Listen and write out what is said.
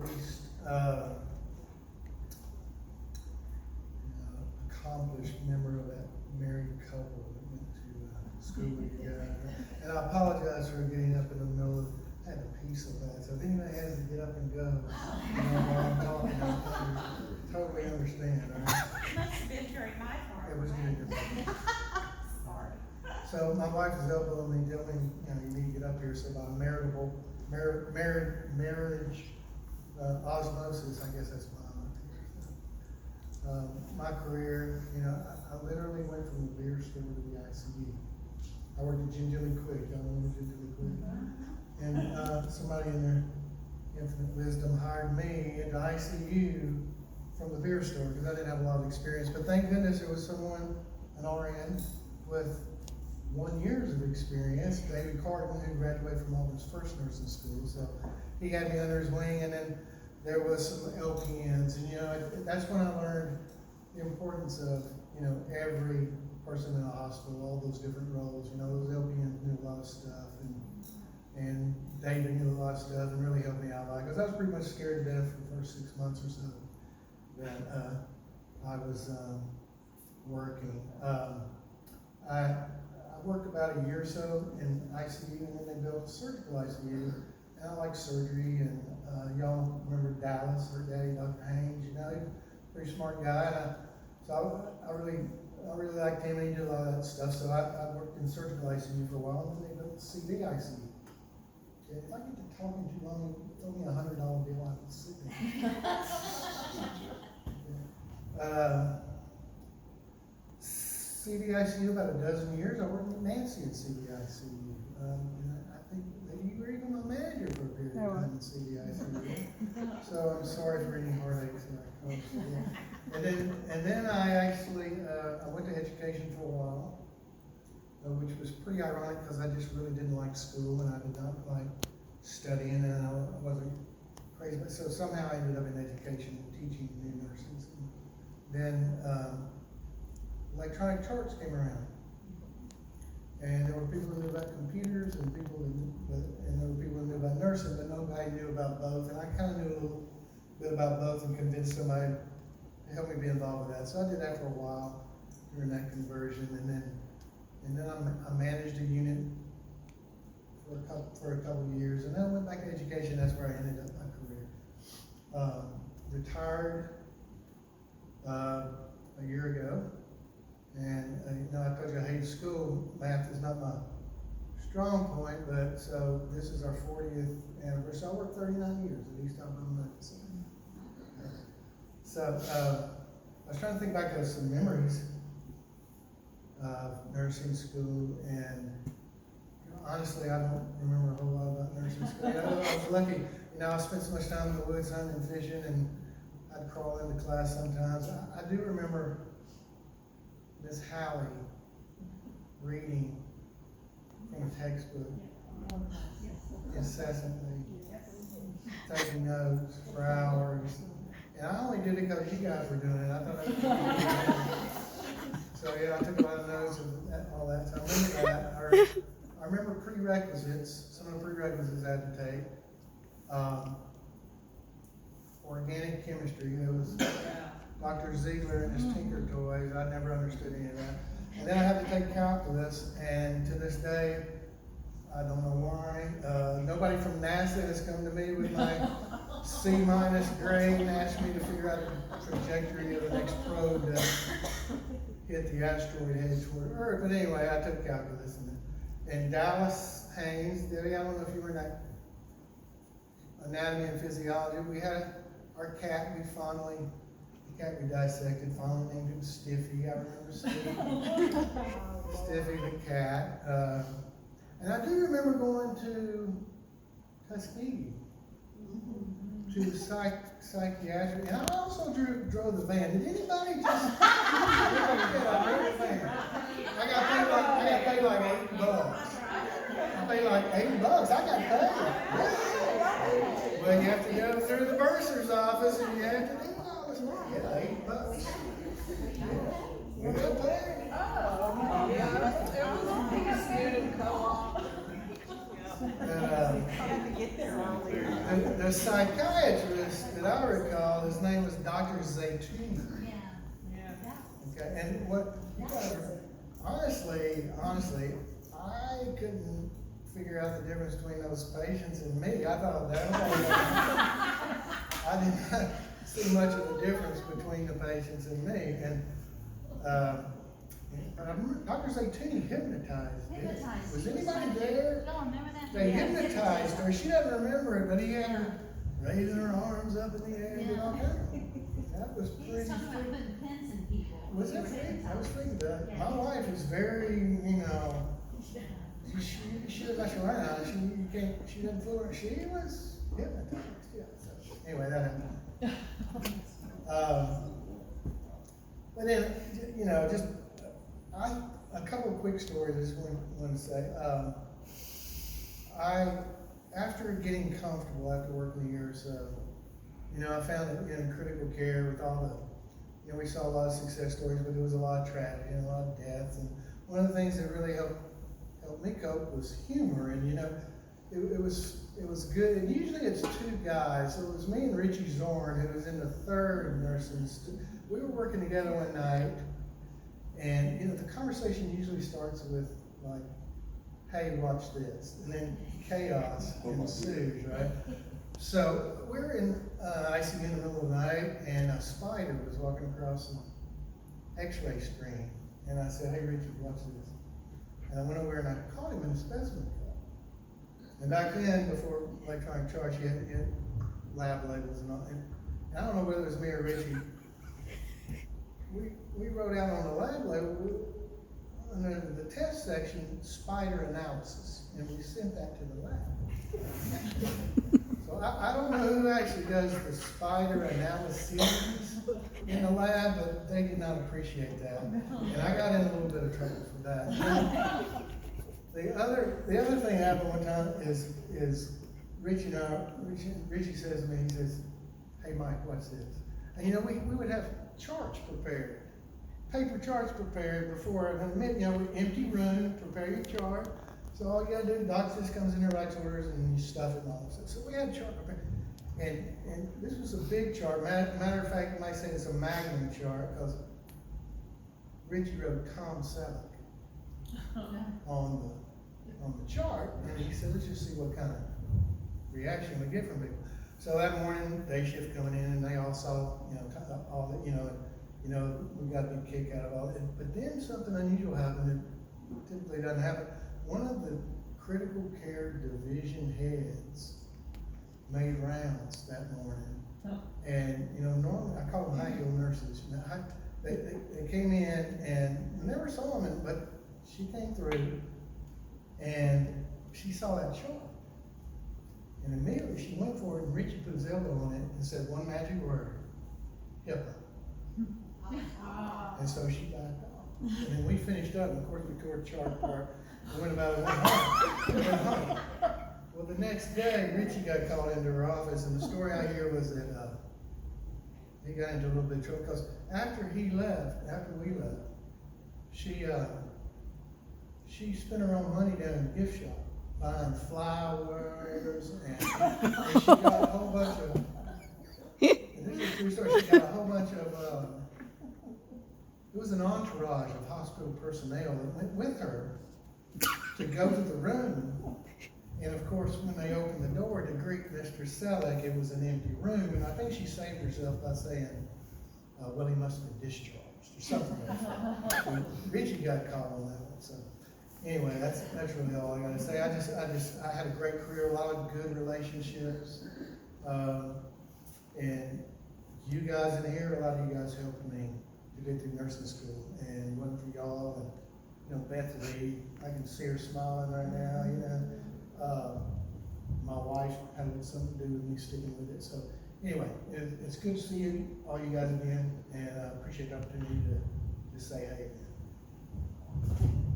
least accomplished member of that married couple that went to school together. And I apologize for getting up in the middle of, I had a piece of that, so if anybody has to get up and go, while I'm talking, I totally understand, all right? Must have been during my part. It was good. Sorry. So my wife is elbowing me, telling me, you need to get up here, so by marriage osmosis, I guess that's my my career, I literally went from the beer store to the ICU. I worked at Gingerly Quick, y'all remember Gingerly Quick? And somebody in their infinite wisdom hired me into ICU from the beer store, because I didn't have a lot of experience, but thank goodness there was someone, an RN, with 1 year of experience, David Carton, who graduated from Auburn's first nursing school, so he had me under his wing, and then there was some LPNs, and that's when I learned the importance of, every person in a hospital, all those different roles, those LPNs knew a lot of stuff, and David knew a lot of stuff, and really helped me out a lot, because I was pretty much scared to death for the first 6 months or so that I was working. I worked about a year or so in ICU, and then they built a surgical ICU, and I like surgery, and y'all remember Dallas, her daddy, Dr. Haynes, he's a pretty smart guy, so I really liked him, and he did a lot of that stuff, so I worked in surgical ICU for a while, and then they built the CD ICU. Okay, if I get to talking too long, throw me $100 bill, I can sit there. CDICU about a dozen years. I worked with Nancy in CDICU. And I think that you were even my manager for a period of time in CDICU. So I'm sorry for any heartaches that I caused. And then I actually I went to education for a while, which was pretty ironic because I just really didn't like school and I did not like studying, and I wasn't crazy. But so somehow I ended up in education, teaching new nurses. And then electronic charts came around, and there were people who knew about computers, and there were people who knew about nursing, but nobody knew about both. And I kind of knew a little bit about both, and convinced somebody to help me be involved with that. So I did that for a while during that conversion, and then I managed a unit for a couple of years, and then I went back to education. That's where I ended up my career. Retired a year ago. And I told you I hate school. Math is not my strong point, but so this is our 40th anniversary. I worked 39 years at East Auburn Medical Center. So I was trying to think back to some memories of nursing school, and honestly, I don't remember a whole lot about nursing school. I was lucky. I spent so much time in the woods hunting and fishing, and I'd crawl into class sometimes. I do remember Miss Hallie reading from a textbook incessantly, taking notes for hours. And I only did it because you guys were doing it. I thought I was doing it. So yeah, I took a lot of notes and all that. So I remember that. I remember prerequisites, some of the prerequisites I had to take. Organic chemistry, it was Dr. Ziegler and his Tinker Toys. I never understood any of that. And then I had to take calculus, and to this day, I don't know why. Nobody from NASA has come to me with my C- grade and asked me to figure out the trajectory of the next probe to hit the asteroid headed toward Earth. But anyway, I took calculus. And Dallas Haynes, Debbie, I don't know if you were in that anatomy and physiology. We had our cat the cat we dissected, fondly named him Stiffy. I remember Stiffy, Stiffy the cat. And I do remember going to Tuskegee to the psychiatric, and I also drove the van. Did anybody just? I drove the van. I got paid like $8. I paid like $8. I got paid. Well, you have to go through the bursar's office, and you have to do all this. Yeah, $8. You got paid. Oh, yeah, it was a student co-op. Had to get there early. The psychiatrist that I recall, his name was Dr. Zaytuni. Okay, and what, honestly, I couldn't figure out the difference between those patients and me. I thought that I did not see much of a difference between the patients and me. And Dr. Zaytuni hypnotized me. Was anybody there? Y'all remember that? They hypnotized her. She doesn't remember it, but he had her raising her arms up in the air and doing all kinds of. That was He was pretty. talking about putting pins in people. Was that freaking? I was freaking out. Yeah. My wife is very, you know, she doesn't mess around. She doesn't fool around. She was hypnotized. Yeah. So anyway, that happened. But then, you know, just a couple of quick stories I just want to say. After getting comfortable after working a year or so, you know, I found that in critical care with all the, you know, we saw a lot of success stories, but there was a lot of tragedy and a lot of deaths. And one of the things that really helped me cope was humor. And, you know, it was good. And usually it's two guys. So it was me and Richie Zorn, who was in the third nursing student. We were working together one night, and, you know, the conversation usually starts with, like, hey, watch this. And then chaos ensues, right? So we're in ICU in the middle of the night, and a spider was walking across an x-ray screen. And I said, hey, Richie, watch this. And I went over and I caught him in the specimen cup. And back then, before electronic charge, you had lab labels and all. And I don't know whether it was me or Richie. We wrote out on the lab label, under the test section, spider analysis, and we sent that to the lab. So I don't know who actually does the spider analyses in the lab, but they did not appreciate that. And I got in a little bit of trouble for that. The other thing that happened one time is Richie says to me, he says, hey Mike, what's this? And you know, we would have charts prepared, paper charts prepared before, you know, empty room, prepare your chart. So all you gotta do, doctor just comes in there, writes orders, and you stuff it and all that. So we had a chart prepared. And this was a big chart. Matter of fact, you might say it's a magnum chart, because Richie wrote Tom Selleck on the chart, and he said, let's just see what kind of reaction we get from people. So that morning, day shift coming in, and they all saw, you know, all the, you know, we got a big kick out of all that. But then something unusual happened that typically doesn't happen. One of the critical care division heads made rounds that morning. And, you know, normally, I call them high heel nurses. You know, they came in and never saw them, but she came through and she saw that chart. And immediately she went for it, and Richie put his elbow on it and said one magic word, HIPAA. And so she backed off. And then we finished up, and of course we tore the chart apart and went about it, went home. Well, the next day, Richie got called into her office, and the story I hear was that he got into a little bit of trouble, because after we left, she spent her own money down in the gift shop, buying flowers, and she got a whole bunch of, and this is a true story, she got a whole bunch of, it was an entourage of hospital personnel that went with her to go to the room. And of course, when they opened the door to greet Mr. Selleck, it was an empty room, and I think she saved herself by saying, well, he must have been discharged, or something like that. So Richie got caught on that one, so. Anyway, that's really all I gotta say. I had a great career, a lot of good relationships, and you guys in here, a lot of you guys helped me to get through nursing school, and it wasn't for y'all, and, you know, Beth Lee, I can see her smiling right now, you know. My wife had something to do with me sticking with it, so anyway, it's good to see you, all you guys again, and I appreciate the opportunity to say hey again.